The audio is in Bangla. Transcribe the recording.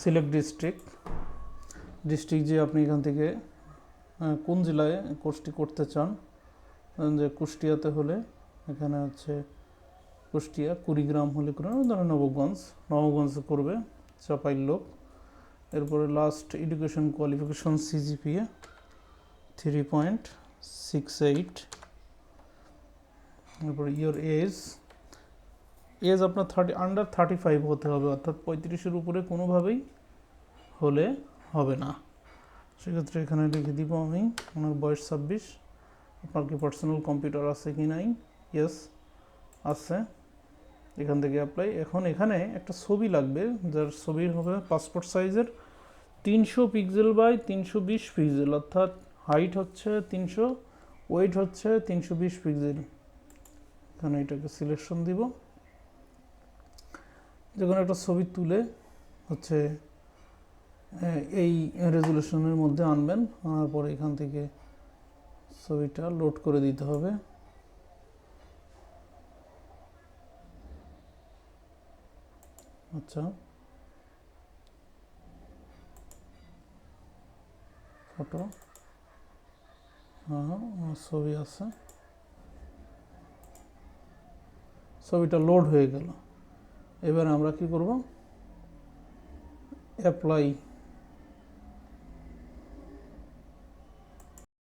সিলেক্ট ডিস্ট্রিক্ট যে আপনি এখান থেকে কোন জেলায় কোর্সটি করতে চান। যে কুষ্টিয়াতে হলে এখানে হচ্ছে কুষ্টিয়া, কুড়িগ্রাম হলে করে ধরেন নবগঞ্জ করবে চাপাইল। এরপরে লাস্ট এডুকেশন কোয়ালিফিকেশন সিজিপিএ 3.68। এরপরে ইয়োর এজ আপনার আন্ডার 35 হতে হবে, অর্থাৎ 35-এর উপরে কোনোভাবেই হলে হবে না। সেক্ষেত্রে এখানে লিখে দিব আমি ওনার বয়স 26। আপনার কি পার্সোনাল কম্পিউটার আছে কি নাই? ইয়েস আছে। এখান থেকে অ্যাপ্লাই। এখন এখানে একটা ছবি লাগবে, যার ছবি হবে পাসপোর্ট সাইজের 300 পিক্সেল বাই 320 পিক্সেল, অর্থাৎ হাইট হচ্ছে 300, ওয়েট হচ্ছে 320 পিক্সেল। এখানে এটাকে সিলেকশন দিব। যখন একটা ছবি তুলে হচ্ছে এই রেজুলেশনের মধ্যে আনবেন, আনার পরে এখান থেকে ছবিটা লোড করে দিতে হবে। আচ্ছা, ফটো, হ্যাঁ ছবি আছে, ছবিটা লোড হয়ে গেল। এবার আমরা কি করব? অ্যাপ্লাই